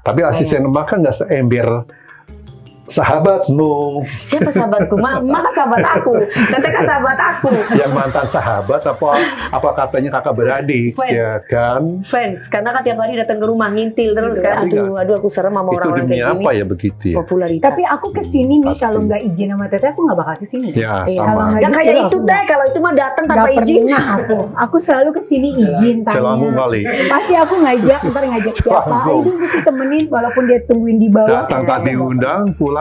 Tapi asisten emak kan nggak seember sahabatmu. Siapa sahabatku? Mak kan sahabat aku. Teteh kan sahabat aku. Yang mantan sahabat apa katanya kakak beradik, Fans. ya kan? Fans, karena kan tiap hari datang ke rumah ngintil terus kan. Aduh aku serem sama Itu orang-orang demi kayak apa gini. ya begitu ya? Popularitas. Tapi aku kesini nih, Pasti. kalau nggak izin sama teteh, aku nggak bakal kesini. Ya, Iya, sama. kalau Yang kayak Disuruh itu aku teh, kalau itu mah datang tanpa Nggak izin. pernah aku selalu kesini izin Celangmu tanya. kali. Pasti aku ntar ngajak siapa, Celangmu. itu mesti temenin walaupun dia tungguin di bawah. Datang tak diundang, pulang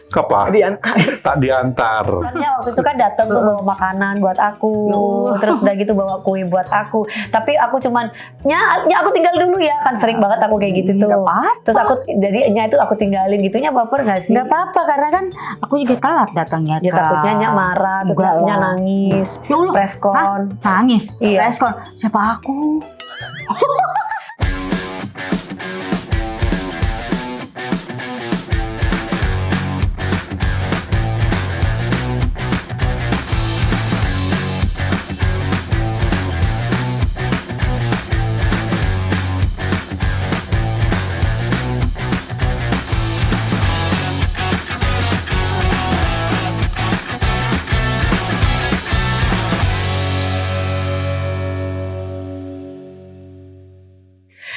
kapan? Tak diantar. Makanya waktu itu kan datang tuh bawa makanan buat aku, terus udah gitu bawa kue buat aku. Tapi aku cuman aku tinggal dulu ya, kan sering banget aku kayak gitu tuh. Nggak apa-apa. Terus aku jadinya itu aku tinggalin gitunya, baper nggak sih? Nggak apa-apa karena kan aku juga telat datangnya. Ya takutnya Nyak marah, terus Enggak Nyak lah. nangis, Ya Allah, preskon. nangis. Iya. Respon siapa aku?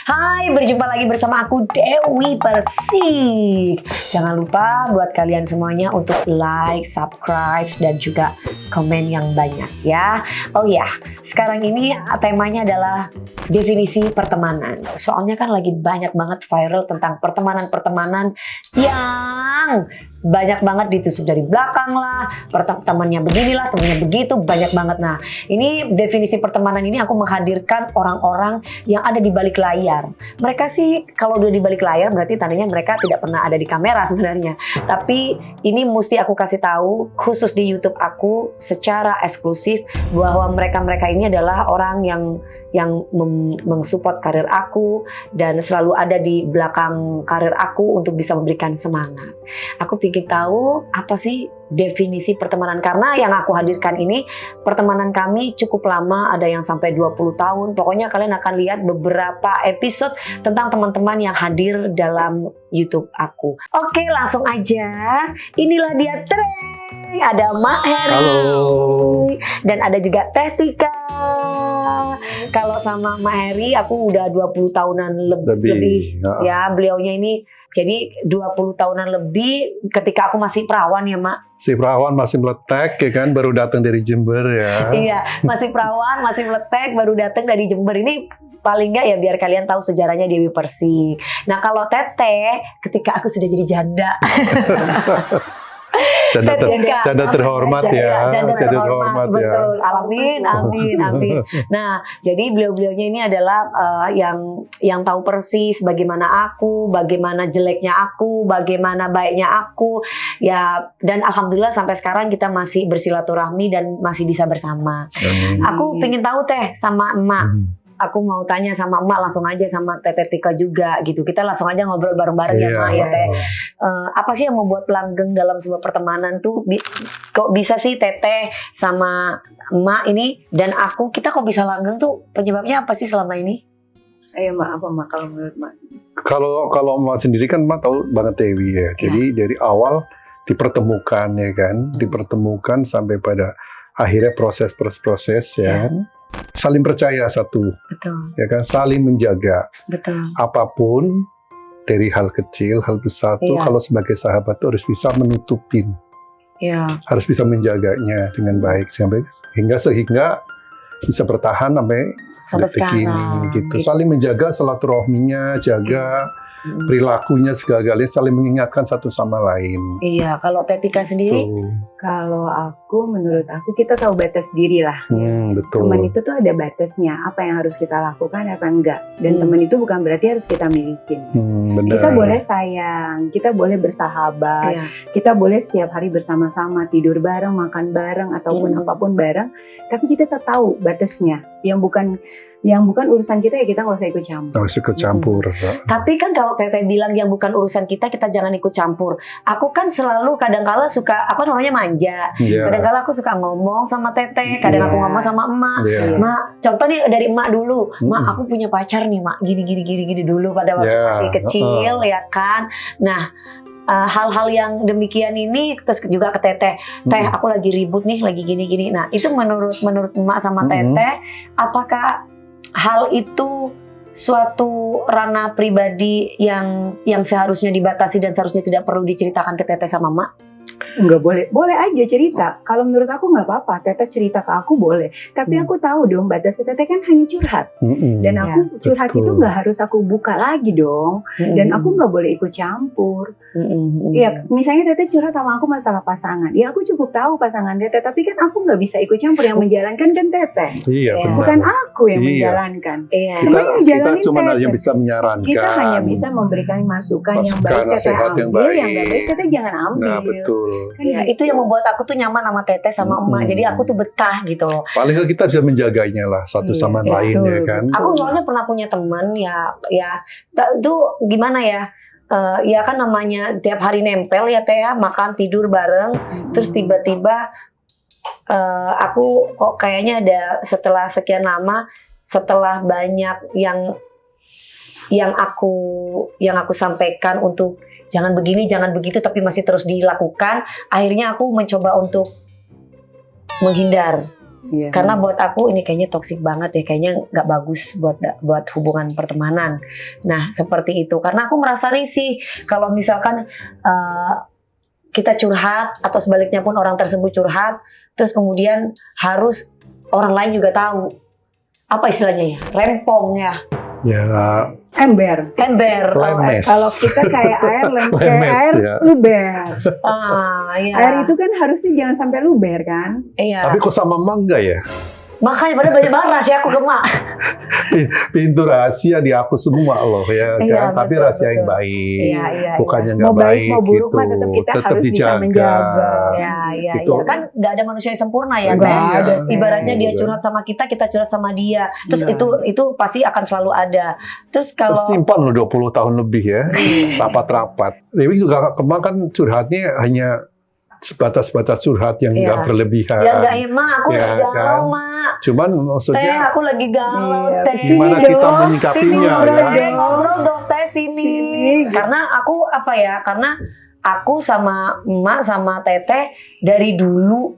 Hai, berjumpa lagi bersama aku Dewi Persik. Jangan lupa buat kalian semuanya untuk like, subscribe, dan juga komen yang banyak ya. Oh ya, sekarang ini temanya adalah definisi pertemanan. Soalnya kan lagi banyak banget viral tentang pertemanan-pertemanan yang banyak banget ditusuk dari belakang lah, temannya beginilah, temannya begitu, banyak banget. Nah, ini definisi pertemanan ini aku menghadirkan orang-orang yang ada di balik layar. Mereka sih kalau udah di balik layar berarti tandanya mereka tidak pernah ada di kamera sebenarnya. Tapi ini mesti aku kasih tahu khusus di YouTube aku secara eksklusif bahwa mereka-mereka ini adalah orang yang mensupport karir aku dan selalu ada di belakang karir aku untuk bisa memberikan semangat. Aku ingin tahu apa sih definisi pertemanan, karena yang aku hadirkan ini pertemanan kami cukup lama, ada yang sampai 20 tahun. Pokoknya kalian akan lihat beberapa episode tentang teman-teman yang hadir dalam YouTube aku. Oke, langsung aja. Inilah dia Treng. Ada Mak Heri. Halo. Dan ada juga Teh Tika. Kalau sama Mak Heri aku udah 20 tahunan lebih ya, beliaunya ini jadi 20 tahunan lebih ketika aku masih perawan ya Mak. Si perawan masih meletek ya kan, baru datang dari Jember ya. Iya, masih perawan, masih meletek, baru datang dari Jember. Ini paling nggak ya biar kalian tahu sejarahnya Dewi Persik. Nah kalau Teteh, ketika aku sudah jadi janda. Janda terhormat ya. Janda terhormat ya. betul. Amin, amin, amin. Nah, jadi beliau-beliaunya ini adalah yang tahu persis bagaimana aku, bagaimana jeleknya aku, bagaimana baiknya aku. Ya, dan alhamdulillah sampai sekarang kita masih bersilaturahmi dan masih bisa bersama. Amin. Aku pengen tahu Teh sama Emak. Aku mau tanya sama Emak langsung aja, sama Teteh Tika juga gitu. Kita langsung aja ngobrol bareng-bareng ya Emak ya Teh. Apa sih yang membuat langgeng dalam sebuah pertemanan tuh? Kok bisa sih Teteh sama Emak ini dan aku, kita kok bisa langgeng tuh? Penyebabnya apa sih selama ini? Ayo Mak, apa Mak kalau menurut Mak? Kalau Mak sendiri kan Mak tahu banget Dewi ya. Jadi dari awal dipertemukan ya kan, dipertemukan sampai pada akhirnya proses ya. Saling percaya satu, Betul, ya kan, saling menjaga. betul. Apapun dari hal kecil, hal besar tuh Iya. kalau sebagai sahabat tuh harus bisa menutupin, Iya, harus bisa menjaganya dengan baik sehingga bisa bertahan sampai detik sekarang, ini gitu. gitu. Saling menjaga silaturahminya, jaga perilakunya, segala-galanya saling mengingatkan satu sama lain. Iya, kalau Teh Tika sendiri, Tuh. Kalau aku, menurut aku kita tahu batas diri lah. Betul. Teman itu tuh ada batasnya, apa yang harus kita lakukan, apa enggak. Dan Hmm. teman itu bukan berarti harus kita milikin. Benar. Kita boleh sayang, kita boleh bersahabat, iya, kita boleh setiap hari bersama-sama, tidur bareng, makan bareng, ataupun apapun bareng. Tapi kita tetap tahu batasnya. Yang bukan Yang bukan urusan kita ya kita nggak usah ikut campur. Nggak usah ikut campur. Tapi kan kalau Teteh bilang yang bukan urusan kita jangan ikut campur. Aku kan selalu kadang-kala suka, aku namanya manja. Iya. Kadang-kala aku suka ngomong sama Teteh, kadang aku Iya. ngomong sama emak. Iya. Mak, contoh nih dari emak dulu. Mak, Mm-mm. aku punya pacar nih, Mak. Gini dulu pada waktu Ya, masih kecil, ya kan. Nah, hal-hal yang demikian ini terus juga ke Teteh. Teh, aku lagi ribut nih, lagi gini-gini. Nah, itu menurut emak sama Teteh, apakah hal itu suatu ranah pribadi yang seharusnya dibatasi dan seharusnya tidak perlu diceritakan ke Teteh sama Mak? Nggak boleh, boleh aja cerita. Kalau menurut aku nggak apa-apa, Teteh cerita ke aku boleh. Tapi aku tahu dong batasnya Teteh kan hanya curhat. Mm-mm. Dan aku curhat betul. itu nggak harus aku buka lagi dong. Dan aku nggak boleh ikut campur. Iya, misalnya Teteh curhat sama aku masalah pasangan. Ya aku cukup tahu pasangan Teteh, tapi kan aku nggak bisa ikut campur. Yang menjalankan kan Teteh. Iya, Ya. benar. Bukan aku yang Iya. menjalankan. Iya. Semua yang kita jalanin cuma Teteh. hanya bisa menyarankan. Kita hanya bisa memberikan masukan yang baik, Teteh nasihat yang ambil, baik. yang nggak baik Teteh jangan ambil. Nah, betul. Kan Ya, gitu. itu yang membuat aku tuh nyaman sama Teteh sama emak. Jadi aku tuh betah gitu loh. Paling nggak kita bisa menjaganya lah satu Iya, sama betul, lain ya kan. betul. Aku soalnya pernah punya teman itu gimana ya? Ya kan namanya tiap hari nempel ya Teh ya, makan tidur bareng. Terus tiba-tiba aku kok kayaknya ada setelah sekian lama, setelah banyak yang aku sampaikan untuk jangan begini, jangan begitu, tapi masih terus dilakukan. Akhirnya aku mencoba untuk menghindar. Iya. Karena buat aku ini kayaknya toksik banget ya, kayaknya nggak bagus buat hubungan pertemanan. Nah seperti itu, karena aku merasa risih kalau misalkan kita curhat atau sebaliknya pun orang tersebut curhat, terus kemudian harus orang lain juga tahu. Apa istilahnya ya? Rempong ya, Ya, Ember. lemes. Kalau kita kayak air, kayak Lemes, air ya. luber. Iya. Air itu kan harusnya jangan sampai luber kan? Iya. Tapi kok sama mangga ya? Makanya pada banyak banget rahasia aku ke Mak. Pintu rahasia di aku semua loh ya Iya, kan. Tapi betul, rahasia yang betul. baik. Iya. Bukannya Mau nggak baik, baik mau buruk gitu. mah tetap kita harus bisa dijaga. menjaga. Iya. Gitu. Kan nggak ada manusia yang sempurna ya, Nggak Teh. ada. Ibaratnya dia Iya. curhat sama kita curhat sama dia. Terus Iya. itu pasti akan selalu ada. Terus kalau Simpan loh 20 tahun lebih ya. Rapat-rapat. Dewi juga kemarin kan curhatnya hanya sebatas-batas curhat yang Iya. nggak berlebihan. ya nggak Mak, aku Ya, lagi galau kan? Mak. Cuman Teh, maksudnya aku lagi galau Iya, Teh. gimana Sini kita dong, menyikapinya Sini ngobrol kan? deh, ngobrol dong Teh sini. Sini. Karena aku karena aku sama Emak sama Teteh dari dulu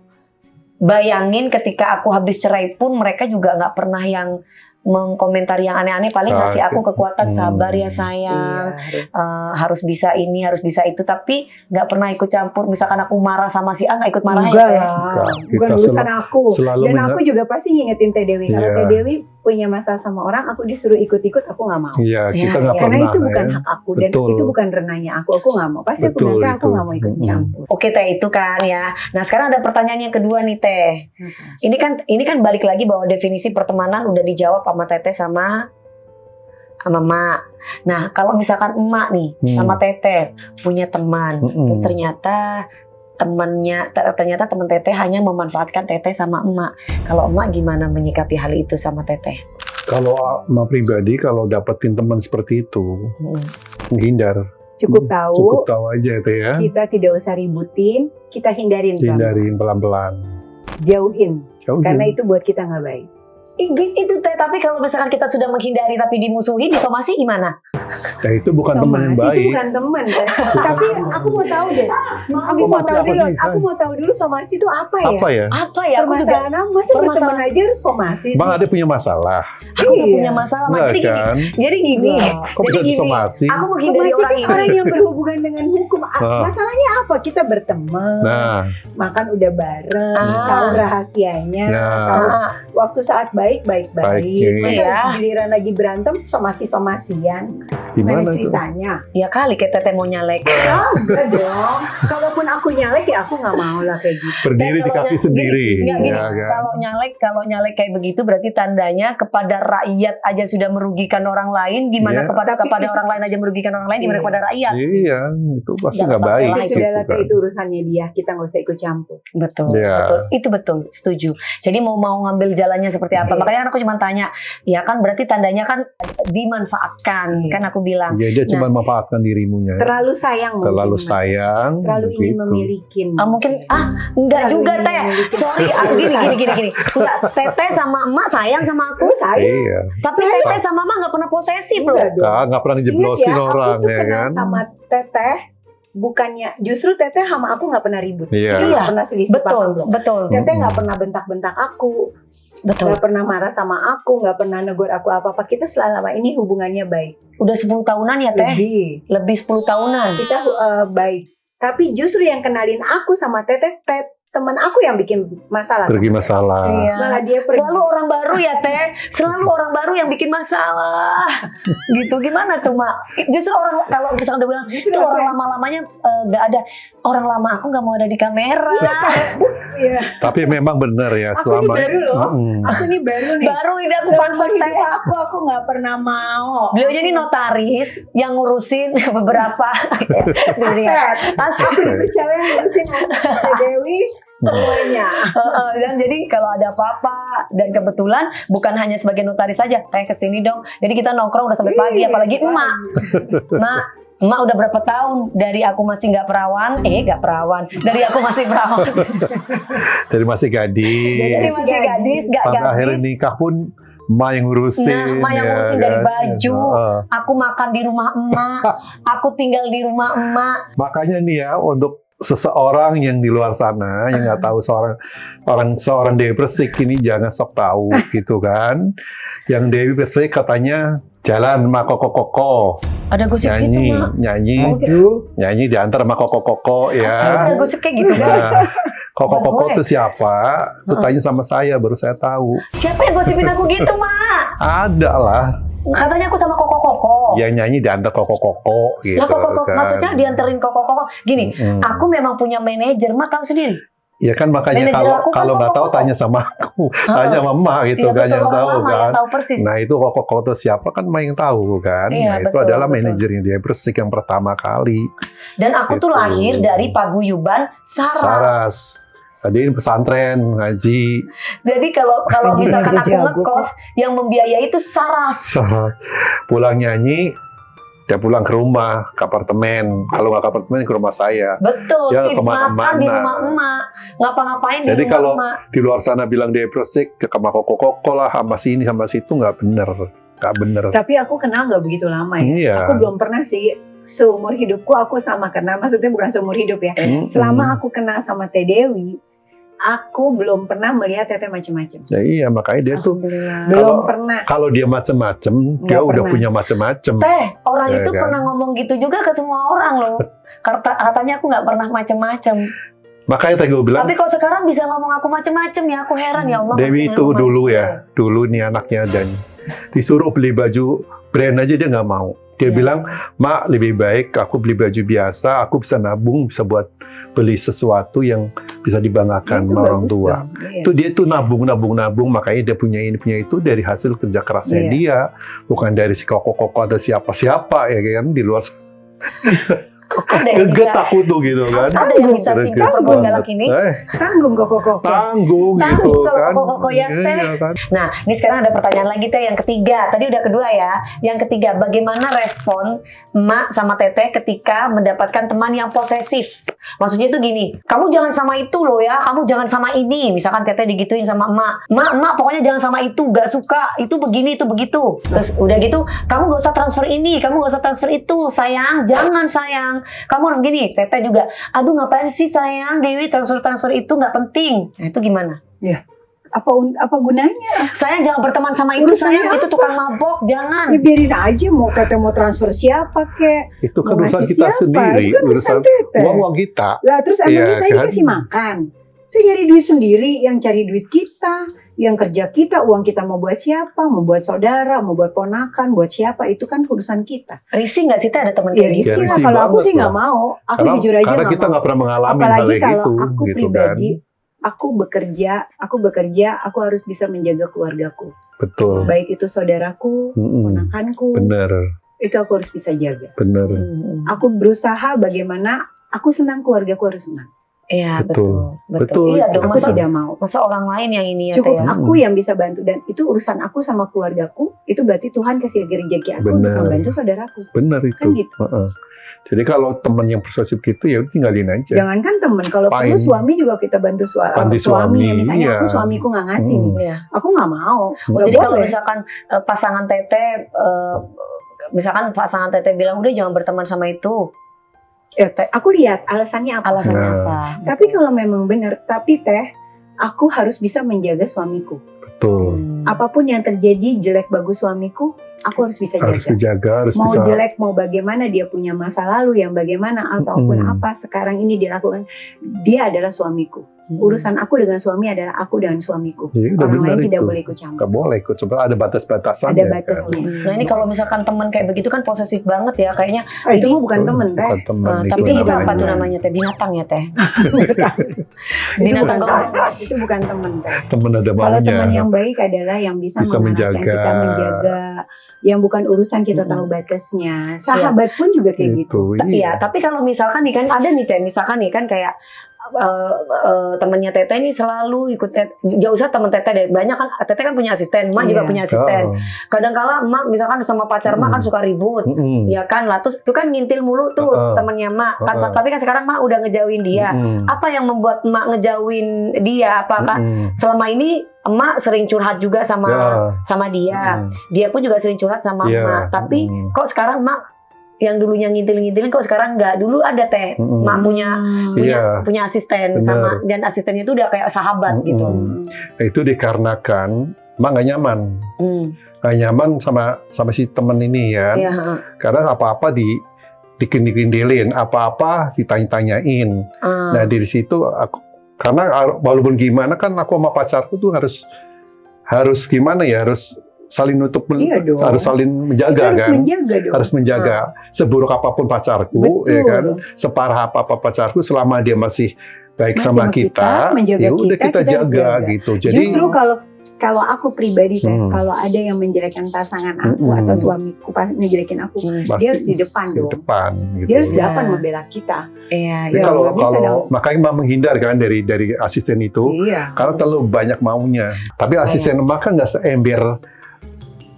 bayangin ketika aku habis cerai pun mereka juga nggak pernah yang mengkomentari yang aneh-aneh, paling Ah, ngasih aku kekuatan, sabar ya Iya, sayang, harus. harus bisa ini, harus bisa itu, tapi nggak pernah ikut campur. Misalkan aku marah sama si A, nggak ikut marah Enggak ya Teh? lah, Enggak. bukan Kita urusan aku. selalu Dan mengingat- aku juga pasti ngingetin Teh Dewi. Kalau Iya. Teh Dewi punya masalah sama orang, aku disuruh ikut-ikut, aku nggak mau. Iya, kita Iya, nggak iya. Karena pernah itu bukan ya. hak aku dan Betul. itu bukan ranahnya aku nggak mau. Pasti aku Betul, bilang, "Teh, aku itu. nggak mau ikut Mm-mm. campur." Oke Teh, itu kan ya. Nah sekarang ada pertanyaan yang kedua nih Teh. Ini kan balik lagi bahwa definisi pertemanan udah dijawab sama Teteh sama Mak. Nah, kalau misalkan Emak nih sama Teteh punya teman, Mm-mm. terus ternyata teman Teteh hanya memanfaatkan Teteh sama Emak. Kalau Emak gimana menyikapi hal itu sama Teteh? Kalau sama pribadi, kalau dapetin teman seperti itu, menghindar. Cukup tahu, Cukup tahu aja itu ya. kita tidak usah ributin, kita hindarin, Hindarin pelan-pelan. jauhin, Jauhin. karena itu buat kita nggak baik. Itu Teh, tapi kalau misalkan kita sudah menghindari tapi dimusuhi, disomasi gimana? Nah, itu bukan teman yang Somasi itu baik. bukan teman, Teh. Tapi aku mau tahu deh. Aku mau Somasi tahu apa dulu. sih? Aku mau tahu dulu somasi itu apa ya? Apa ya? Apa ya? Aku juga Permasalahan apa? Masa berteman permasalahan- aja harus somasi? Bang Ade punya masalah. aku nggak Iya. punya masalah. Mak. Enggak Jadi gini, kan? jadi gini. Kok bisa Jadi gini, disomasi? aku menghindari Somasi orang kan ini. orang yang berhubungan dengan hukum. Ah. Masalahnya apa? Kita berteman, Nah, makan udah bareng, Ah. tahu rahasianya, Nah. tahu Ah, waktu saat baik. Baik, Masa iya. giliran lagi berantem somasi-somasian. Gimana Gimana tuh? ceritanya? Ya kali kayak Teteh mau nyalek. Enggak dong. Kalaupun aku nyalek ya aku nggak mau lah kayak gitu. Berdiri di kalau kaki gini, sendiri. Enggak gini, Ya kan? kalau nyalek kayak begitu berarti tandanya kepada rakyat aja sudah merugikan orang lain, gimana Iya. kepada orang lain aja merugikan orang lain, gimana Iya. kepada rakyat? Iya, itu pasti Jangan nggak sampai baik lah Ya itu sudah lah, kan. itu urusannya dia. Kita nggak usah ikut campur. Betul, Iya. betul. Itu betul, setuju. Jadi mau ngambil jalannya seperti apa? Iya. Makanya aku cuma tanya, ya kan berarti tandanya kan dimanfaatkan, Iya. kan aku bilang. Iya, dia cuma memanfaatkan dirimunya. Terlalu sayang mungkin, Terlalu Mas. sayang. Terlalu ingin gitu. memiliki. Mungkin enggak Terlalu juga ingin Teh. memiliki. Sorry, gini. Enggak, Teteh sama Emak sayang sama aku, Terus saya Iya. tapi Sayang. Teteh sama Emak nggak pernah posesif loh. enggak dong. Nggak pernah Ingat ngejeblosin ya, orang aku tuh ya kenal kan. sama Teteh, bukannya justru Teteh sama aku nggak pernah ribut. Iya. Kita nggak pernah selisih Betul, paham loh. betul, Teteh nggak Mm-mm. pernah bentak-bentak aku, betul. nggak pernah marah sama aku, nggak pernah negur aku apa-apa. Kita selama ini hubungannya baik. Udah 10 tahunan ya Teh? Lebih 10 tahunan. Kita baik. Tapi justru yang kenalin aku sama Teteh, teman aku yang bikin masalah. Pergi masalah. Iya. Malah dia pergi. Selalu orang baru ya Teh, selalu orang baru yang bikin masalah. Gitu gimana tuh Mak? Justru orang kalau misalnya udah bilang Justru itu apa orang ya? lama-lamanya nggak ada. Orang lama aku nggak mau ada di kamera. Iya. Tapi memang benar ya Aku selama ini baru loh. Mm-mm. Aku nih baru nih. Baru ini aku Selama pansos Teh. hidup aku nggak pernah mau. Beliau ini notaris yang ngurusin beberapa Aset. aset. Aku dipercaya ngurusin Teh Dewi semuanya. Dan jadi kalau ada apa-apa dan kebetulan bukan hanya sebagai notaris saja, kayak kesini dong. Jadi kita nongkrong udah sampai pagi, apalagi emak. Emak udah berapa tahun dari aku masih nggak perawan, dari aku masih perawan, Jadi masih gadis. dari masih gadis, nggak Sampai akhirnya gadis. nikah pun emak yang ngurusin. Nah, emak yang ya ngurusin dari kan? baju. Heeh. Aku makan di rumah emak, aku tinggal di rumah emak. Makanya nih ya, untuk seseorang yang di luar sana yang nggak tahu seorang Dewi Persik ini jangan sok tahu gitu kan. Yang Dewi Persik katanya jalan sama koko-koko, Ada gosip gitu nyanyi, mak. nyanyi diantar sama koko-koko ya. Ada gosip kayak gitu kan? Nah, koko-koko Buat gue. itu siapa? Itu tanya sama saya, baru saya tahu. Siapa yang gosipin aku gitu mak? Ada lah, Katanya aku sama koko-koko. yang nyanyi diantar koko-koko gitu Lah koko-koko, kan. maksudnya dianterin koko-koko. Gini, Mm. aku memang punya manajer, mak tahu sendiri. Ya kan makanya Manajer aku kan kalau nggak tahu koko-koko. tanya sama aku, tanya sama emak gitu Iya kan betul, yang orang tahu lama kan. yang tahu persis. Nah itu koko-koko itu siapa kan emak yang tahu kan. Iya, Nah itu betul, adalah betul. manajernya dia Persik yang pertama kali. Dan aku tuh Gitu. lahir dari paguyuban Saras. Saras. Tadi pesantren ngaji. Jadi kalau Ngaji misalkan aja aku jago ngekos, yang membiayai itu Saras. Pulang nyanyi, dia pulang ke rumah, ke apartemen. Kalau nggak ke apartemen, ke rumah saya. Betul, Ya, makan kemana-mana. di rumah emak, ngapa-ngapain Jadi di rumah kalau emak. di luar sana bilang dia Persik, ke koko-koko lah, sama sini, sama situ, nggak bener. Nggak bener. Tapi aku kenal nggak begitu lama ya. Iya. Aku belum pernah sih seumur hidupku aku sama kenal. Maksudnya bukan seumur hidup ya. Selama aku kenal sama Teh Dewi, aku belum pernah melihat Teteh macam-macam. Ya iya, makanya dia tuh Alhamdulillah. Belum Kalau- pernah. kalau dia macem-macem, dia Nggak udah pernah. punya macem-macem. Teh, orang Ya itu kan? pernah ngomong gitu juga ke semua orang loh. Katanya aku nggak pernah macem-macem. Makanya tadi gue bilang, Tapi kalau sekarang bisa ngomong aku macem-macem ya, aku heran ya Allah. Dewi maksudnya itu aku dulu manusia. ya, dulu nih anaknya dan disuruh beli baju brand aja dia nggak mau. Dia Iya. bilang, Mak lebih baik aku beli baju biasa, aku bisa nabung, bisa buat beli sesuatu yang bisa dibanggakan Itu sama orang bagus tua. dong. Iya. Itu dia tuh nabung, makanya dia punya ini punya itu dari hasil kerja kerasnya Iya. dia, bukan dari si koko-koko atau siapa-siapa ya kan di luar. Ada yang Geget bisa, aku tuh gitu kan. ada yang bisa simpel Greges berbuat banget. galak ini. Tanggung koko-koko. Tanggung gitu Tanggung kalau kan. koko-koko ya, Teh. Iya kan. Nah, ini sekarang ada pertanyaan lagi Teh yang ketiga. Tadi udah kedua ya. Yang ketiga, bagaimana respon Emak sama Teteh ketika mendapatkan teman yang posesif? Maksudnya itu gini, kamu jangan sama itu loh ya, kamu jangan sama ini. Misalkan Teteh digituin sama Emak, Emak pokoknya jangan sama itu, gak suka, itu begini, itu begitu. Terus udah gitu, kamu gak usah transfer ini, kamu gak usah transfer itu, sayang, jangan sayang. Kamu harus gini, Teteh juga, aduh ngapain sih sayang, Dewi transfer itu gak penting. Nah itu gimana? Apa gunanya? Sayang jangan berteman sama itu, Urusannya sayang itu tukang mabok, jangan. Ya biarin aja mau Teteh mau transfer siapa kek. Itu kan Mau urusan ngasih kita siapa? sendiri, Itu kan urusan Teteh. uang kita. Lah terus emangnya Iya, saya kan? dikasih makan? Saya cari duit sendiri, yang cari duit kita, yang kerja kita, uang kita mau buat siapa, mau buat saudara, mau buat ponakan, buat siapa, itu kan urusan kita. Risih nggak sih Teh ada teman Ya kayak gitu? risih lah, risih kalau aku banget sih nggak lah. mau. Aku Karena- jujur aja Karena nggak kita mau. nggak pernah mengalami hal Apalagi kayak kalau gitu, aku gitu pribadi, kan. aku bekerja, aku harus bisa menjaga keluargaku. Betul. Baik itu saudaraku, ponakanku, Bener, itu aku harus bisa jaga. bener. Aku berusaha bagaimana aku senang, keluargaku harus senang. Iya Betul. betul. Betul Iya itu. dong, Aku masa tidak mau. orang lain yang ini ya Cukup Teh ya. aku yang bisa bantu, dan itu urusan aku sama keluargaku. Itu berarti Tuhan kasih rezeki aku untuk Benar. membantu saudaraku. Bener itu. Kan gitu. Heeh. Jadi kalau teman yang posesif gitu ya udah tinggalin aja. Jangankan temen, kalau perlu Pain. suami juga kita bantu Bantu suami. suami, Ya, misalnya iya. aku suamiku nggak ngasih nih, Iya. aku nggak mau. Nggak Jadi kalau boleh. misalkan pasangan Teteh misalkan pasangan Teteh bilang udah jangan berteman sama itu, Aku lihat alasannya apa. alasannya Nah. apa? Tapi kalau memang benar, tapi Teh, aku harus bisa menjaga suamiku. Betul. Apapun yang terjadi, jelek bagus suamiku, aku harus bisa Harus jaga. dijaga, harus Mau bisa. jelek, mau bagaimana, dia punya masa lalu yang bagaimana, ataupun apa sekarang ini dia lakukan, dia adalah suamiku. Urusan aku dengan suami adalah aku dengan suamiku. Ya, udah Orang benar lain tidak itu. boleh ikut campur. Nggak boleh ikut. Coba ada batas-batasannya. Ada kan. batasnya. Nah ini kalau misalkan teman kayak begitu kan posesif banget ya kayaknya. Itu mah bukan temen Teh. Bukan teman itu Tapi itu apa tuh namanya. namanya Teh? Binatang ya Teh? Itu Binatang bukan gaul. temen. Itu bukan temen Teh. Teman ada Kalau maunya. teman yang baik adalah yang bisa Bisa mengarahkan menjaga. kita, menjaga, yang bukan urusan kita tahu batasnya. Sahabat pun juga kayak gitu. Iya, tapi kalau misalkan nih kan ada nih Teh, misalkan nih kan kayak temennya Teteh ini selalu ikut jauh usah temen Teteh deh, banyak kan Teteh kan punya asisten, Emak juga Iya. punya asisten. Oh. Kadang-kala Emak misalkan sama pacar Emak kan suka ribut. Ya kan lah, terus itu kan ngintil mulu tuh temennya Emak. Kan, tapi kan sekarang Emak udah ngejauhin dia. Apa yang membuat Emak ngejauhin dia? Apakah selama ini Emak sering curhat juga sama dia. Dia pun juga sering curhat sama Emak. Tapi kok sekarang Emak yang dulunya ngintil-ngintilin kok sekarang nggak? Dulu ada Teh, Emak punya asisten. Bener. Sama dan asistennya itu udah kayak sahabat gitu. Nah, itu dikarenakan Emak nggak nyaman. Nggak nyaman sama si temen ini ya. Iya. Karena apa-apa dikindilin, apa-apa ditanya-tanyain. Nah dari situ karena walaupun gimana kan aku sama pacarku tuh harus gimana ya, harus saling Iya dong. harus saling menjaga Harus kan. menjaga dong. Harus menjaga. Seburuk apapun pacarku, Betul. ya kan, separah apa pacarku, selama dia masih baik Masih sama sama kita, menjaga ya udah kita kita jaga jaga. gitu. Jadi Justru kalau aku pribadi Teh, kalau ada yang menjelekkan pasangan aku atau suamiku ngejelekin aku, pasti dia harus di depan di dong. depan gitu. Dia harus di Iya. depan membela kita. Iya. Jadi Ya, kalau nggak bisa dong. makanya Mbak menghindar kan dari asisten itu, Iya. karena terlalu banyak maunya. Tapi asisten Mbak kan nggak seember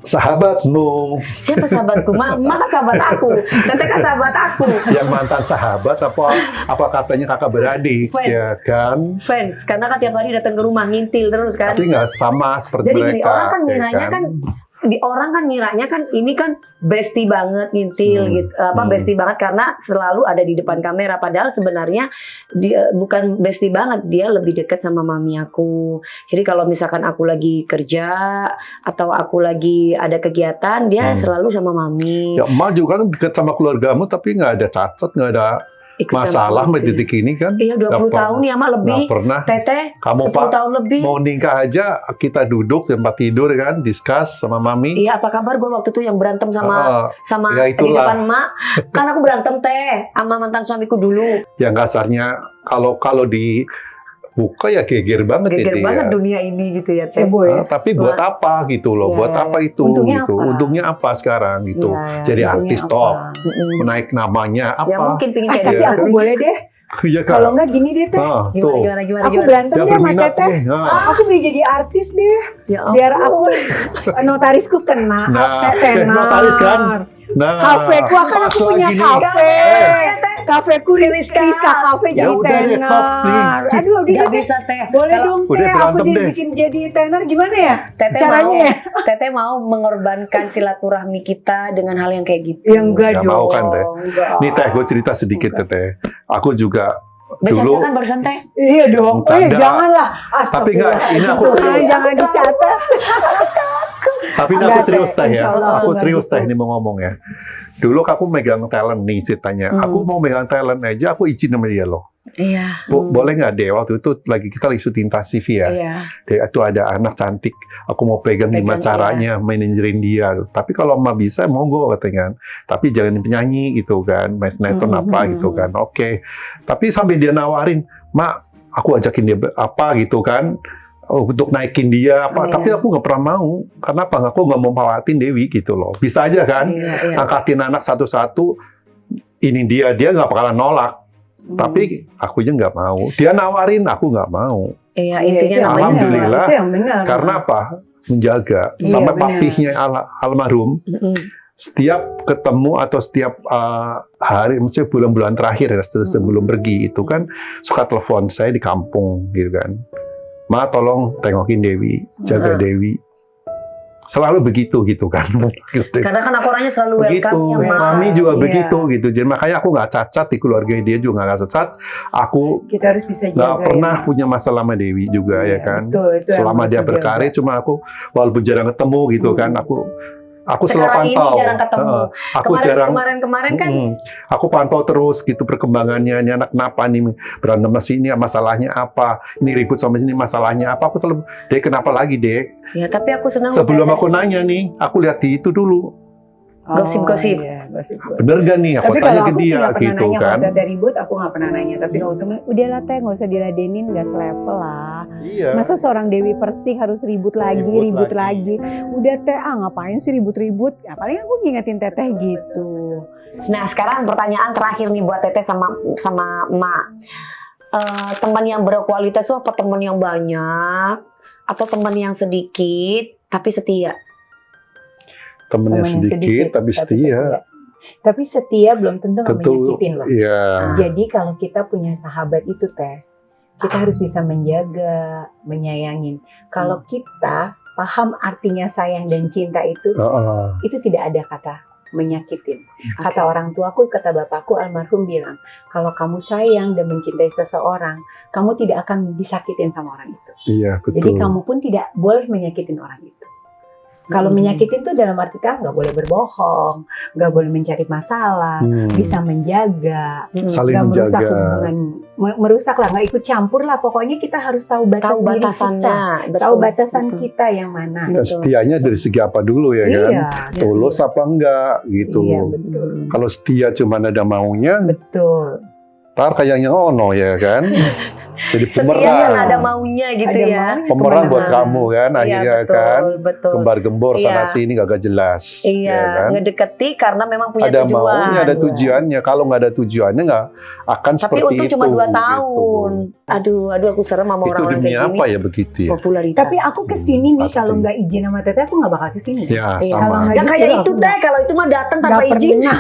sahabatmu, Siapa sahabatku? Emak kan sahabat aku. Teteh kan sahabat aku. yang mantan sahabat apa katanya kakak beradik, Fans. ya kan? Fans, karena kan tiap hari datang ke rumah ngintil terus kan. Tapi nggak sama seperti Jadi mereka. gini, orang kan ya ngiranya kan orang kan ngiranya kan ini kan bestie banget ngintil gitu, bestie banget karena selalu ada di depan kamera. Padahal sebenarnya dia bukan bestie banget, dia lebih dekat sama mami aku. Jadi kalau misalkan aku lagi kerja atau aku lagi ada kegiatan, dia selalu sama mami. Ya emak juga kan dekat sama keluargamu, tapi nggak ada cacat, nggak ada Ikut sama masalah mami. di titik ini kan. Iya 20 tahun ya Mak lebih. Nggak pernah. Teteh Kamu 10 Pak tahun lebih. mau nikah aja, kita duduk di tempat tidur kan, discuss sama mami. Iya, apa kabar gue waktu itu yang berantem sama ya di itulah. depan Mak. Kan aku berantem Teh sama mantan suamiku dulu. yang kasarnya kalau dibuka ya geger banget Geger itu banget ya. dunia ini gitu ya Teh. Heboh ya. Tapi buat apa gitu loh? Iya, Buat iya. apa itu? Untungnya gitu. apa? Untungnya apa sekarang gitu? Iya, Jadi Untungnya artis apa? top, Mm-mm. naik namanya Ya apa? mungkin pingin kayak Tapi Iya. aku boleh deh. Iya kan? Kalau enggak gini deh Teh. Nah, Gimana, tuh. gimana. Aku berantem Yang deh sama berminat Teteh. nih. Nah, Aku mau jadi artis deh. Ya Biar ampun. aku notarisku kena. Nah, tenar. notaris kan? nah, Kafeku kan pas aku punya lagi nih. kafe. Kafeku Rizka Kafe Ya jadi udah deh, top nih. tenar. Aduh, udah Nggak deh. bisa Teh. Boleh Kalau dong Udah Teh, aku berantem deh. dibikin jadi tenar gimana ya? Teteh Caranya mau, ya? Teteh mau mengorbankan silaturahmi kita dengan hal yang kayak gitu. Ya enggak Nggak dong. mau kan, Teh? Enggak. Nih Teh, gue cerita sedikit Teh. Aku juga Bercanda dulu. kan barusan Teh. Iya dong. Bercanda. Janganlah. Tapi enggak, ini aku serius. Jangan dicatat. Tapi ini Enggak, aku serius Teh. Teh ya. Insya Allah Aku enggak serius gitu. Teh ini mau ngomong ya. Dulu aku megang talent nih ceritanya. Aku mau megang talent aja, aku izin sama dia loh. Iya. Boleh nggak deh, waktu itu kita lagi syuting Tas TV ya. Iya. Itu ada anak cantik, aku mau pegang gimana Pegang, caranya manajerin dia. Tapi kalau Emak bisa, monggo katanya. Tapi jangan penyanyi gitu kan, main sinetron apa gitu kan. Oke. Tapi sampai dia nawarin, Mak, aku ajakin dia apa gitu kan, untuk naikin dia apa. Iya. Tapi aku nggak pernah mau. Karena apa? Aku nggak mau pawatin Dewi gitu loh. Bisa aja kan, Iya. angkatin anak satu-satu. Ini dia nggak bakalan nolak. Tapi akunya nggak mau. Dia nawarin, aku nggak mau. Iya, Iya, itu intinya yang namanya Alhamdulillah. Itu yang benar. Karena apa? Menjaga. Iya, Sampai benar. papihnya almarhum, setiap ketemu atau setiap hari, maksudnya bulan-bulan terakhir ya, sebelum pergi itu kan suka telepon saya di kampung gitu kan. Ma, tolong tengokin Dewi, jaga Dewi. Selalu begitu gitu kan. karena kan aku orangnya selalu Begitu, welcome ya, Ma. Mami juga Iya. begitu gitu. Jadi makanya aku nggak cacat di keluarga dia juga nggak cacat. Aku Kita harus bisa jaga. nggak pernah ya. punya masalah sama Dewi juga ya kan. Betul, itu yang Selama harus dia dijaga. berkarir, cuma aku walaupun jarang ketemu gitu kan, aku selalu Sekarang ini pantau. jarang ketemu. Aku jarang. Kemarin kan Aku pantau terus gitu perkembangannya. Ini anak kenapa nih berantem sama sini, masalahnya apa? Ini ribut sama sini, masalahnya apa? Aku selalu, Dek kenapa lagi Dek? ya, tapi aku senang Sebelum lihat aku nanya nih, aku lihat di itu dulu. Gosip-gosip. Iya, gosip-gosip. Bener gak nih? Aku Tapi tanya kalau ke aku sih dia nggak pernah gitu nanya, kan. kalau ada ribut aku nggak pernah nanya. Tapi kalau temen, udahlah Teh, nggak usah diladenin, nggak selevel lah. Iya. Masa seorang Dewi Persik harus ribut lagi, Ribut ribut lagi. Udah Teh, ngapain sih ribut-ribut? Ya, paling aku ngingetin Teteh gitu. Nah, sekarang pertanyaan terakhir nih buat Teteh sama Emak. Teman yang berkualitas itu apa teman yang banyak atau teman yang sedikit tapi setia? Temennya Temen yang sedikit, tapi setia. Tapi setia belum tentu nggak Tentu, menyakitin loh. iya. Jadi kalau kita punya sahabat itu Teh, kita harus bisa menjaga, menyayangin. Kalau kita paham artinya sayang dan cinta itu tidak ada kata menyakitin. Kata orang tuaku, kata bapakku almarhum bilang, kalau kamu sayang dan mencintai seseorang, kamu tidak akan disakitin sama orang itu. Iya, betul. Jadi kamu pun tidak boleh menyakitin orang itu. Kalau menyakitin itu dalam arti kan nggak boleh berbohong, nggak boleh mencari masalah, bisa menjaga, saling nggak merusak menjaga. hubungan, merusak lah, nggak ikut campur lah. Pokoknya kita harus tahu batas Tahu diri batasannya, kita, tahu batasan kita yang mana. Dan setianya dari segi apa dulu ya kan? Iya, Tulus apa enggak gitu. Iya betul, Kalau setia cuma ada maunya, betul. ntar kayaknya ono ya kan? Jadi Setia pemeran. yang ada maunya gitu Ada ya. maunya Pemeran buat kemana-mana. kamu kan akhirnya Iya, betul, kan? betul. Gembar-gembor sana Iya. sini gak jelas. Iya, ya kan? ngedeketi karena memang punya Ada tujuan. maunya, ada tujuannya. Kalau nggak ada tujuannya nggak akan Tapi seperti untuk itu. cuma 2 gitu. tahun. Aduh, aku serem sama Itu orang-orang demi kayak apa gini. ya begitu ya? Popularitas. Tapi aku kesini nih Pasti. kalau nggak izin sama Teteh, aku nggak bakal kesini. Ya Iya, kalau sama. nggak Ya kayak Justru itu aku Teh, kalau itu mah datang tanpa Nggak izin. pernah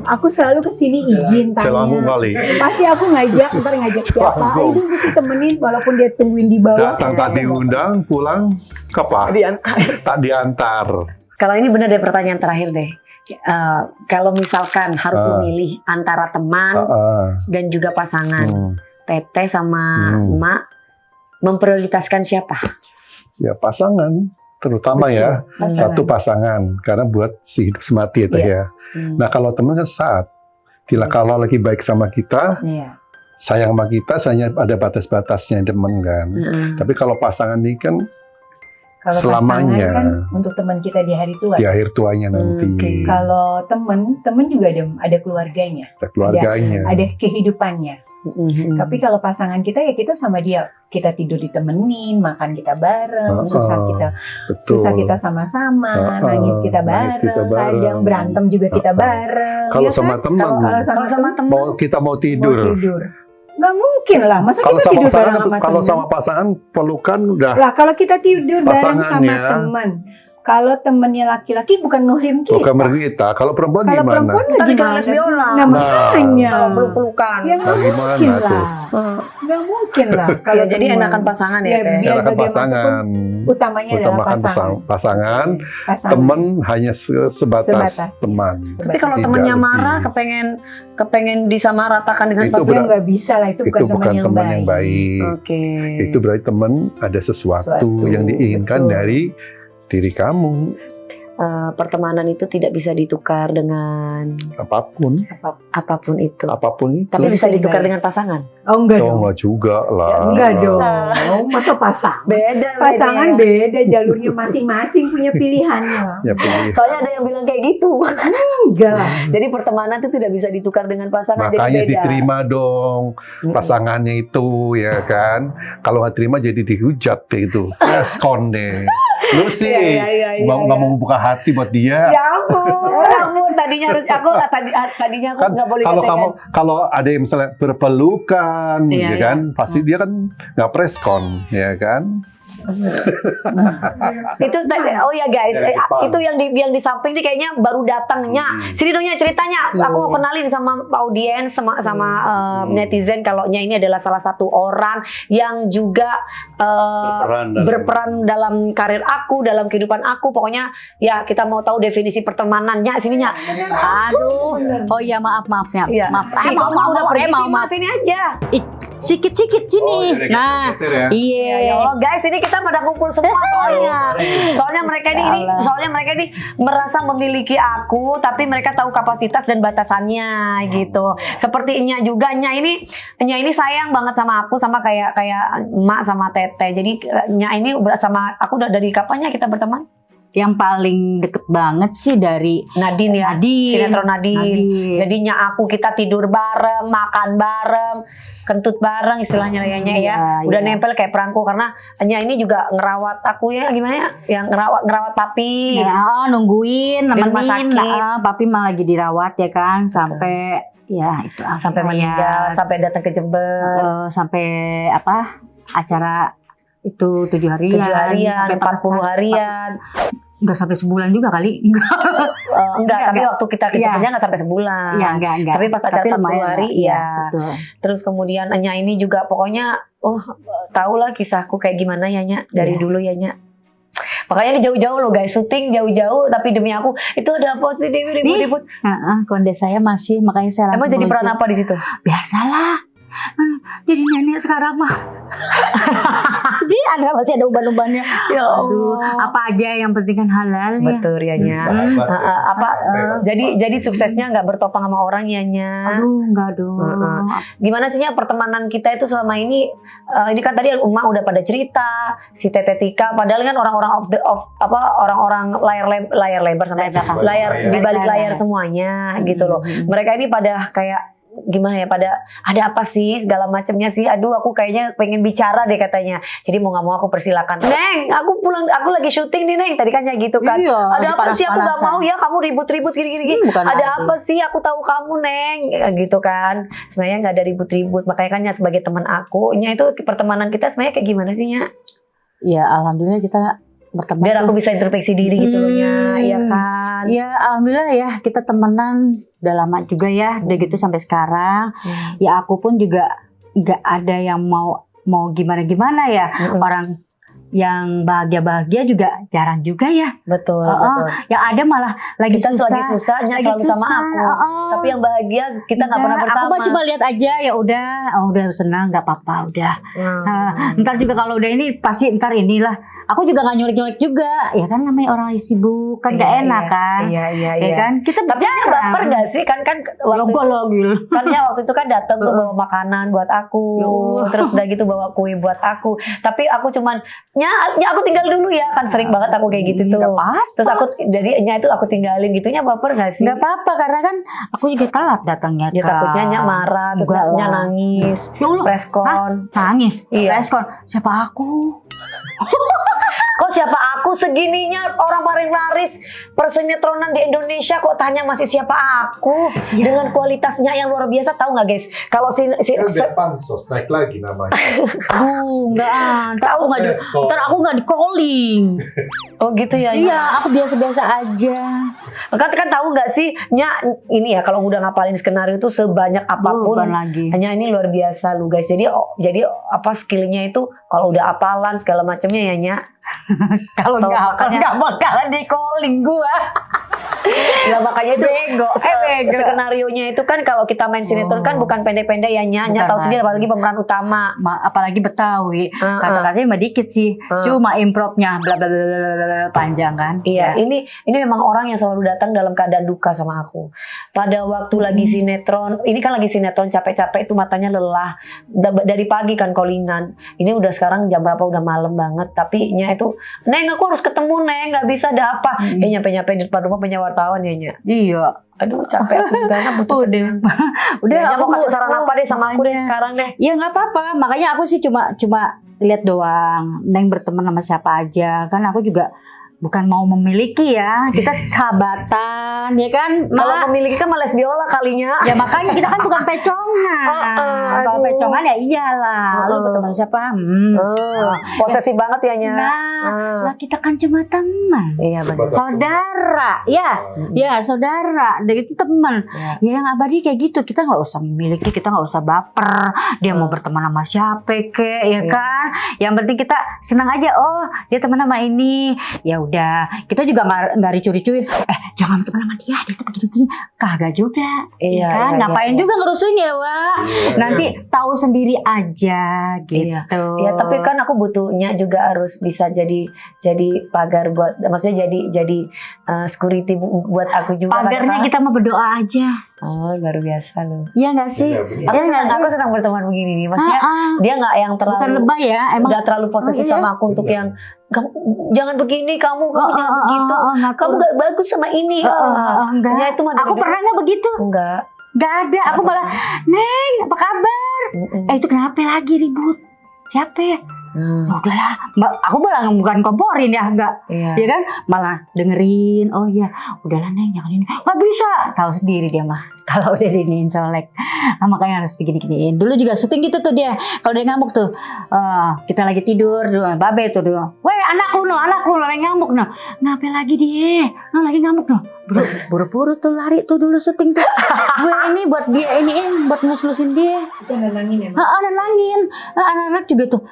aku selalu kesini izin Celangmu tanya. kali. Pasti aku ngajak, ntar ngajak siapa? Celangmu. Itu mesti temenin walaupun dia tungguin di bawah. Datang tak diundang, pulang kapan? Tak diantar. Kalau ini benar deh pertanyaan terakhir deh. Kalau misalkan harus memilih antara teman dan juga pasangan, Teteh sama Emak memprioritaskan siapa? Ya pasangan, terutama ya satu pasangan, karena buat si hidup semati ya Teh ya. Nah kalau teman kan saat, kalau lagi baik sama kita, Iya. sayang sama kita, hanya ada batas-batasnya teman kan. Tapi kalau pasangan ini kan Kalau selamanya. pasangan kan untuk teman kita di hari tua. di akhir tuanya nanti, Oke. Kalau teman juga ada keluarganya, ada keluarganya. ada kehidupannya. Tapi kalau pasangan kita ya kita sama dia, kita tidur ditemenin, makan kita bareng, susah Betul. kita sama-sama, nangis kita bareng, nangis kita bareng. kadang berantem juga kita bareng. Kalau ya sama kan? teman, Kalau Kalau sama teman, kita mau mau tidur. Nggak mungkin lah, masa Kalau kita sama tidur bareng pasangan, sama kalau teman? sama pasangan pelukan udah Lah kalau kita tidur bareng sama Pasangannya. teman, kalau temennya laki-laki bukan muhrim kita. bukan kita. Kalau perempuan Kalau gimana? perempuan Tadi lagi kan les biola. Nah makanya. kalau peluk-pelukan. Ya nggak Nah, gimana mungkin tuh? lah. Nggak mungkin lah. Ya, jadi teman. enakan pasangan ya, Ya, Teh. biar Enakan bagaimanapun pasangan. Utamanya adalah Utamakan pasangan. Pasangan. Teman hanya sebatas teman. Tapi kalau Tidak temannya lebih. marah, kepengen disamaratakan dengan Itu pasangan. nggak bisa lah, itu Itu bukan teman teman yang baik. Oke. Itu berarti teman ada sesuatu Sesuatu, yang diinginkan betul. dari diri kamu. Pertemanan itu tidak bisa ditukar dengan Apapun apapun itu. itu. Tapi bisa Bisa ditukar dibayar. dengan pasangan. Oh enggak dong. enggak juga lah. Enggak dong. Masa pasangan? Pasangan beda, jalurnya masing-masing punya pilihannya. Ya, pilih. Soalnya ada yang bilang kayak gitu. Enggak lah. Jadi pertemanan itu tidak bisa ditukar dengan pasangan, Makanya jadi beda. diterima dong pasangannya itu, ya kan. Kalau nggak terima jadi dihujat kayak gitu. Respon deh. Lu sih Iya. nggak mau buka hati buat dia. Ya ampun, tadinya harus tadinya aku Kan nggak boleh kalau katakan. kalau ada yang misalnya berpelukan, Iya, ya kan, pasti dia kan nggak preskon, ya kan. Itu tadi, oh ya guys, Dari Jepang. itu yang di samping nih kayaknya baru datangnya. Sini dong ya ceritanya. Aku mau kenalin sama audiens sama netizen kalau ini adalah salah satu orang yang juga berperan dalam karir aku, dalam kehidupan aku. Pokoknya ya kita mau tahu definisi pertemanannya sininya. Aduh. Oh iya maaf ya. Iya. Maaf. Mau sini aja. Sikit sini. Nah, iya. Oh guys, ini kita pada kumpul semua soalnya mereka ini merasa memiliki aku, tapi mereka tahu kapasitas dan batasannya gitu. Seperti Nya juga, Nya ini sayang banget sama aku, sama kayak emak sama teteh. Jadi Nya ini sama aku udah dari kapannya kita berteman? Yang paling deket banget sih dari Nadine ya, sinetron Nadine. Jadinya kita tidur bareng, makan bareng, kentut bareng istilahnya ya Nya ya. Udah nempel kayak perangko, karena Nya ini juga ngerawat aku ya, gimana ya? Yang ngerawat papi. Ya, nungguin, Di rumah nemenin. sakit. Papi mah lagi dirawat ya kan, sampai ya itu Sampai meninggal, sampai datang ke Jember. sampai acara itu 7 harian, 7 harian, sampai 40 harian. Enggak sampai sebulan juga kali. Enggak, tapi waktu kita ke Jembernya enggak sampai sebulan. Iya, enggak. Tapi pas acara 40 hari, iya. Betul. Terus kemudian Nya ini juga pokoknya, tahu lah kisahku kayak gimana ya Nya, dari dulu ya Nya. Makanya jauh-jauh loh guys, syuting jauh-jauh, tapi demi aku itu ada apa sih Dewi ribut-ribut. Konde saya masih, makanya saya langsung Emang jadi peran meluncur. apa di situ? Biasalah. Jadi nenek sekarang mah. Dia masih ada uban-ubannya. Ya Aduh, apa aja yang penting kan halal ya. Betul ya Nya. Jadi suksesnya nggak bertopang sama orang ya Nya. Aduh, enggak dong. Gimana sih Nya pertemanan kita itu selama ini? Ini kan tadi Uma udah pada cerita, si Tete Tika, padahal kan orang-orang orang-orang layar lebar sampai layar di balik layar semuanya gitu loh. Mereka ini pada kayak gimana ya, pada ada apa sih segala macamnya sih. Aduh, aku kayaknya pengen bicara deh katanya. Jadi mau nggak mau aku persilakan. Neng, aku pulang, aku lagi syuting nih Neng. Tadi kan gitu kan. Iya, Ada apa sih, aku nggak mau ya kamu ribut-ribut gini-gini. Ada apa sih, aku tahu kamu Neng, gitu kan. Sebenarnya nggak ada ribut-ribut. Makanya kan Nya sebagai teman aku, Nya itu pertemanan kita sebenarnya kayak gimana sih Nya? Ya alhamdulillah kita berteman. Biar aku bisa introspeksi diri gitu loh Nya, ya kan. Ya alhamdulillah ya, kita temenan udah lama juga ya, udah gitu sampai sekarang. Ya aku pun juga nggak ada yang mau gimana ya. Orang yang bahagia juga jarang juga ya. Betul. Yang ada malah lagi Kita susah. lagi susah, Nya selalu sama aku. Tapi yang bahagia kita nggak pernah bersama. Aku mah cuma lihat aja, ya udah, udah senang, nggak apa-apa udah. Ntar juga kalau udah ini pasti ntar inilah. Aku juga nggak nyulik-nyulik juga, ya kan namanya orang lagi sibuk kan nggak enak kan. Iya. Ya kan kita Tapi Nya baper nggak sih kan waktu itu kan datang tuh bawa makanan buat aku, terus udah gitu bawa kue buat aku. Tapi aku cuman Nya aku tinggal dulu ya, kan sering banget aku kayak gitu tuh. Terus aku jadi Nya itu aku tinggalin gitunya, baper nggak sih? Nggak apa-apa karena kan aku juga telat datangnya. Ya takutnya Nya marah, terus Nya nangis, preskon. Nangis, iya. preskon. Siapa aku? Kok siapa aku, segininya orang paling laris persinetronan di Indonesia kok tanya masih siapa aku, dengan kualitasnya yang luar biasa. Tahu nggak guys, kalau Pansos naik lagi namanya. Ntar aku nggak di calling. Oh gitu ya? Iya, aku biasa-biasa aja. Kan tahu nggak sih Nya ini ya, kalau udah ngapalin skenario itu sebanyak apapun, hanya ini luar biasa lu guys. Jadi apa skillnya itu kalau udah apalan segala macamnya ya Nya. Kalau nggak bakalan di calling gua. Lah makanya itu Bego. skenario-nya itu kan kalau kita main sinetron kan bukan pendek-pendek ya Bukan, Nya tahu sendiri Mas. apalagi pemeran utama. Apalagi Betawi, kata-katanya mah dikit sih, cuma improvnya bla bla bla bla bla, bla, panjang kan. Iya, ini memang orang yang selalu datang dalam keadaan duka sama aku. Pada waktu lagi sinetron, ini kan lagi sinetron capek-capek itu matanya lelah. Dari pagi kan callingan. Ini udah sekarang jam berapa udah malam banget. Tapi Nya itu, Neng aku harus ketemu Neng, nggak bisa ada apa. Nyampe-nyampe di depan rumah punya wartawan ya Nya. Iya. Aduh capek aku enggak butuh tenang. Udah Nya mau aku kasih saran apa deh sama aku deh makanya. sekarang deh. Ya nggak apa-apa, makanya aku sih cuma lihat doang. Neng berteman sama siapa aja, kan aku juga bukan mau memiliki ya, kita sahabatan, ya kan? Kalau memiliki kan males biola kalinya. Ya makanya kita kan bukan pecongan. Kalau aduh. pecongan ya iyalah. Lu berteman siapa? Posesif banget ya Nya. Lah kita kan cuma teman. Iya benar. Saudara, ya saudara, dan itu teman. Ya. Ya yang abadi kayak gitu, kita nggak usah memiliki, kita nggak usah baper. Dia mau berteman sama siapa kek, ya kan? Yang penting kita senang aja. Oh, dia teman sama ini. Ya udah, kita juga nggak ricu-ricuin. Jangan berteman sama dia tuh begini-begini. Kagak juga, Iya, kan? iya, Ngapain iya. juga ngerusuin ya, Wak? Nanti tahu sendiri aja, gitu. Ya tapi kan aku butuhnya juga harus bisa jadi pagar buat, maksudnya jadi security buat aku juga. Pagarnya kita mau berdoa aja. Oh luar biasa loh. Iya nggak sih? Aku senang berteman begini nih. Maksudnya dia nggak yang Bukan terlalu lebay ya, emang nggak terlalu posesif iya. sama aku untuk yang jangan begini kamu jangan begitu. ngatur. Kamu nggak bagus sama ini. Enggak. Ya, itu mah Aku dari- pernah nggak begitu? Enggak. Nggak ada. Aku malah, Neng, apa kabar? Itu kenapa lagi ribut? Siapa ya? Ya udahlah, aku malah bukan komporin ya, enggak. Iya. Ya kan? Malah dengerin. Oh iya, udahlah Neng, jangan ini. Nggak bisa. Tahu sendiri dia mah. Kalau udah diniin colek. Nah, makanya harus digini-giniin. Dulu juga syuting gitu tuh dia. Kalau dia ngamuk tuh, kita lagi tidur, babe tuh dulu. Weh, anak lu lagi ngamuk no. Ngapain lagi dia? Lagi ngamuk no. Buru-buru tuh lari tuh dulu syuting tuh. Gue ini buat dia ini buat ngelus-lusin dia. Itu nenangin emang. Nenangin. Anak-anak juga tuh.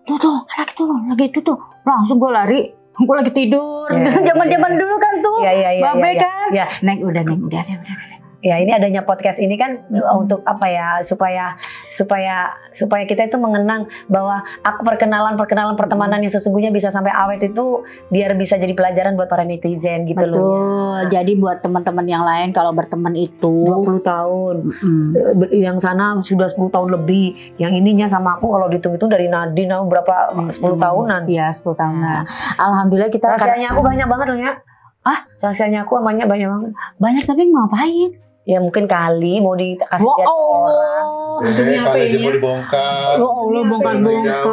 Tuh, anak itu loh, lagi itu tuh. Langsung gue lari. Gue lagi tidur. Zaman-zaman dulu kan tuh. Iya. Babe kan. Ya. Neng udah. Ya ini adanya podcast ini kan untuk apa ya, supaya kita itu mengenang bahwa perkenalan pertemanan yang sesungguhnya bisa sampai awet itu biar bisa jadi pelajaran buat para netizen gitu loh. Betul. Jadi buat teman-teman yang lain kalau berteman itu 20 tahun. Yang sana sudah 10 tahun lebih. Yang ininya sama aku kalau dihitung-hitung dari Nadine berapa 10 tahunan. Iya, 10 tahunan. Alhamdulillah kita Rahasianya aku banyak banget loh ya. Rahasianya aku banyak banget. banyak tapi ngapain? Ya mungkin kali mau dikasih lihat ke orang. Untungnya apa Kali aja ini? mau dibongkar. Allah bongkar-bongkar.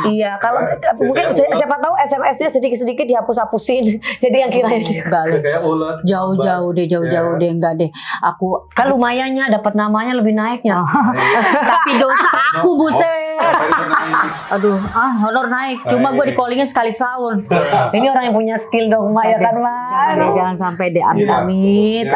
Iya, kalau mungkin siapa tahu SMS-nya sedikit-sedikit dihapus-hapusin. Jadi yang kiranya Enggak loh. Kayak ulat. Jauh-jauh deh, enggak deh. Aku kan lumayannya dapat namanya lebih naiknya. tapi dosa aku buset. Aduh, honor naik. Cuma gue di callingnya sekali setahun. Ini orang yang punya skill dong, Ma ya kan, Ma. Jangan sampai deh amit-amit.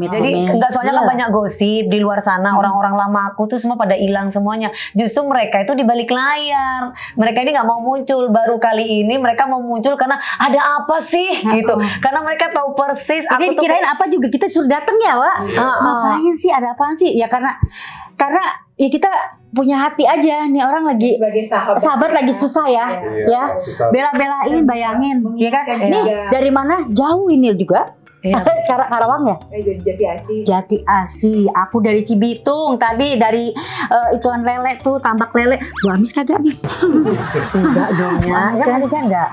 Jadi enggak, soalnya kan banyak gosip di luar sana, orang-orang lama aku tuh semua pada hilang semuanya. Justru mereka itu di balik layar. Mereka ini nggak mau muncul. Baru kali ini mereka mau muncul karena ada apa sih gitu. Karena mereka tahu persis Jadi aku tuh kirain apa juga kita suruh dateng ya, Wak? Ngapain sih? Ada apaan sih? Ya karena ya kita punya hati aja. Nih orang lagi Sebagai sahabat lagi susah ya. Ya. Bela-belain, bayangin, ya kan? Ini dari mana? Jauh ini juga. Iya. Karawang ya? Jadi asik. Jati Asi. Aku dari Cibitung tadi, dari ituan lele tuh, tambak lele. Bu Amis kagak nih? enggak dong ya. Saya masih janda.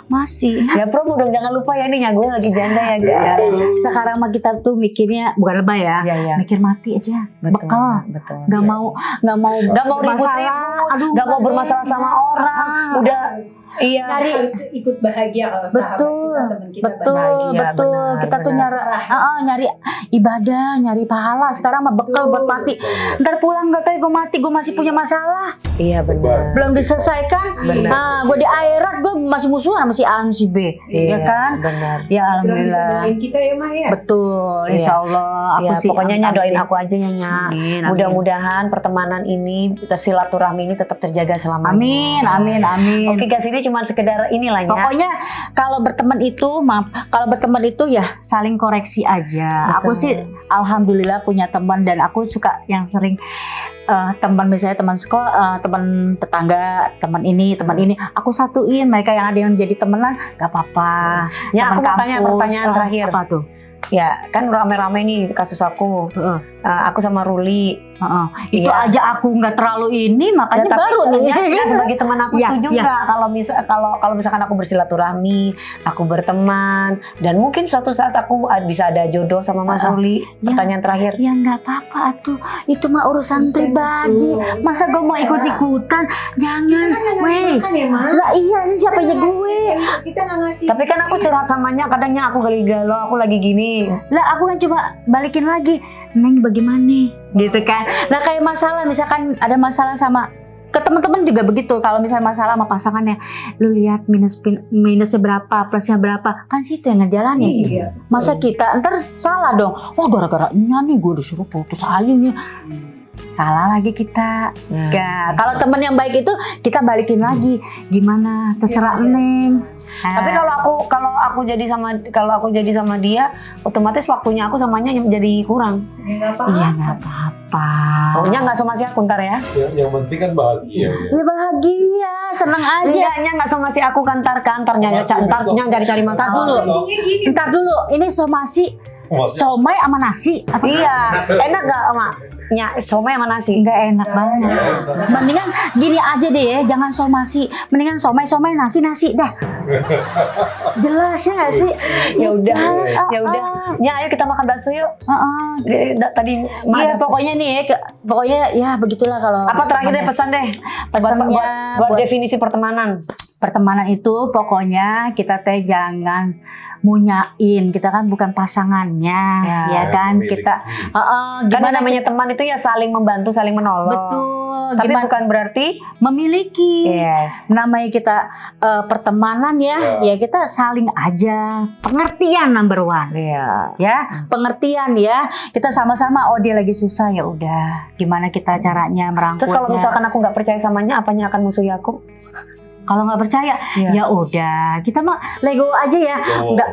Masih. Ya promo dong, jangan lupa ya nih gue lagi janda ya guys. Sekarang mah kita tuh mikirnya bukan lebay ya. Iya. Mikir mati aja. Bekal. Betul. Nggak mau ribut-ribut. Aduh, Nggak mau bermasalah sama orang. Udah. Iya. Harus ikut bahagia kalau sahabat kita, teman kita betul, bahagia. betul. Kita tuh nyari ibadah, nyari pahala. Sekarang mah bekal buat mati. Ntar pulang nggak tahu gue mati, gue masih punya masalah. Iya benar. Belum diselesaikan. Benar. Gue di akhirat gue masih musuhan sama si A sama si B, ya kan? Benar. Ya Tuhan bisa alhamdulillah. doain kita ya, Ma ya. Betul, Iya. insya Allah. Ya, pokoknya Nya doain aku aja ya Nya. Amin, amin. Mudah-mudahan pertemanan ini, silaturahmi ini tetap terjaga selamanya. Amin. Oke guys, ini cuma sekedar inilah ya. Pokoknya kalau berteman itu, ya saling koreksi aja. Aku sih alhamdulillah punya teman, dan aku suka yang sering teman, misalnya teman sekolah, teman tetangga, teman ini, aku satuin mereka yang ada yang jadi temenan, gak apa-apa. Ya, aku Teman mau tanya kampus, pertanyaan terakhir. Apa tuh? Ya, kan rame-rame nih kasus aku. Aku sama Ruli. Itu Iya. aja aku nggak terlalu ini, makanya Ya, tapi baru nih. ya, sebagai teman aku Ya, setuju ya. nggak kalau misalkan aku bersilaturahmi, aku berteman, dan mungkin suatu saat aku bisa ada jodoh sama Mas Ruli. Ya. Pertanyaan terakhir. Ya nggak apa-apa tuh, itu mah urusan pribadi. betul. Masa gue mau ikut-ikutan? Jangan, weh. Kan ya, Ma? Lah iya, ini siapanya Kita nggak gue? ngasih- Kita nggak ngasih. Tapi kan aku curhat samanya, kadangnya aku lagi galau, aku lagi gini. Lah aku kan cuma balikin lagi, Neng bagaimana? Gitu kan. Nah kayak masalah, misalkan ada masalah sama ke teman-teman juga begitu. Kalau misalnya masalah sama pasangannya, lu lihat minusnya berapa, plusnya berapa, kan situ yang ngejalanin. Iya. Masa kita ntar salah dong. Wah gara-gara nih gue disuruh putus aja nih. Salah lagi kita. Ya, kalau teman yang baik itu kita balikin lagi. Gimana? Terserah Iya. Neng. Tapi kalau aku jadi sama dia, otomatis waktunya aku samanya jadi kurang. Nggak apa-apa. Iya nggak apa-apa. Pokoknya nggak somasi aku ntar ya. Yang penting kan bahagia ya. Ya bahagia, seneng aja. Enggaknya nggak somasi aku kantar cari masalah. Ntar dulu, ini somasi, somai sama nasi. Apa? Iya, enak gak Mak? Somai sama nasi. Nggak enak banget. Mendingan gini aja deh ya, jangan somasi. Mendingan somai nasi dah. Jelas ya nggak sih? Ya udah, ya Ah, udah. ah. Ya ayo kita makan bakso yuk. Tadi Iya pokoknya nih ya, pokoknya ya begitulah kalau. apa terakhir deh pesan deh. Pesannya buat definisi pertemanan. pertemanan itu pokoknya kita teh jangan munyain, kita kan bukan pasangannya, ya kan? Kita Kan gimana namanya teman itu ya saling membantu, saling menolong. betul, Tapi gimana bukan berarti memiliki. yes. Namanya kita pertemanan ya kita saling aja, pengertian number one. Iya. Ya, pengertian ya. Kita sama-sama, oh dia lagi susah, ya udah. Gimana kita caranya merangkulnya? Terus kalau misalkan aku nggak percaya samanya, apanya akan musuhi aku? kalau nggak percaya, Iya. ya udah. Kita mah lego aja ya. Nggak,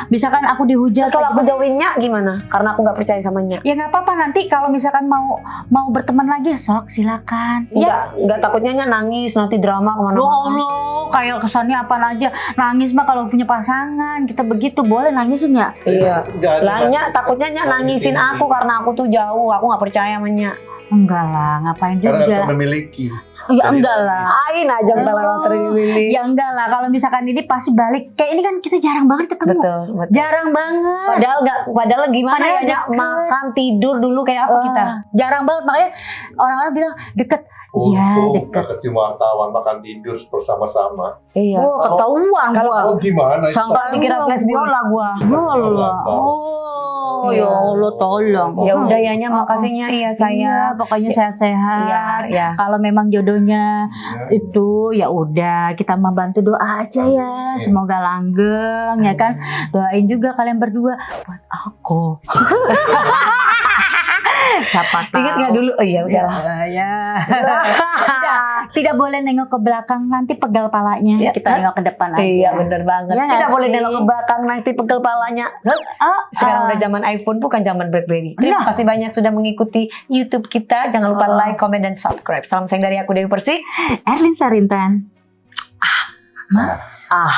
misalkan aku dihujat. Terus kalau aku jauhinnya gimana? Karena aku nggak percaya samanya. Ya nggak apa-apa, nanti kalau misalkan mau berteman lagi, sok silakan. Ya, Nggak takutnya nangis, nanti drama ya kemana-mana. Allah, kayak kesannya apaan aja. Nangis mah kalau punya pasangan, kita begitu boleh nangisin ya. Iya. Lahnya takutnya nangisin aku karena aku tuh jauh, aku nggak percaya samanya. Enggak lah, ngapain Karena nggak bisa juga. memiliki. Ya enggak lah. Ain aja kita lewat ini. Ya enggak lah, kalau misalkan ini pasti balik. Kayak ini kan kita jarang banget ketemu. Betul. Jarang banget. Padahal gimana Padahal ya deket. makan tidur dulu kayak apa kita? Jarang banget, makanya orang-orang bilang deket. Iya, Untung deket. nggak kecil wartawan makan tidur bersama-sama. Iya. Oh, ketahuan gua. Oh gimana? Sangka Dikira flash biola gua. Ya Allah. Oh, ya Allah tolong. Ya udah ya makasihnya iya saya. Iya, pokoknya sehat-sehat. Iya. Kalau memang jodohnya Ya. itu ya udah, kita membantu doa aja ya, semoga langgeng ya kan. Doain juga kalian berdua buat aku. Siapa tahu. Ingat nggak dulu? Oh iya udah. Ya. Tidak boleh nengok ke belakang, nanti pegal palanya. Ya. Kita nengok ke depan aja. Iya bener banget. Iya nggak Tidak boleh sih? nengok ke belakang nanti pegel palanya. Sekarang udah zaman iPhone bukan zaman BlackBerry. Terima kasih banyak sudah mengikuti YouTube kita. Jangan lupa like, comment, dan subscribe. Salam sayang dari aku Dewi Persi. Erlin Sarintan. Ah.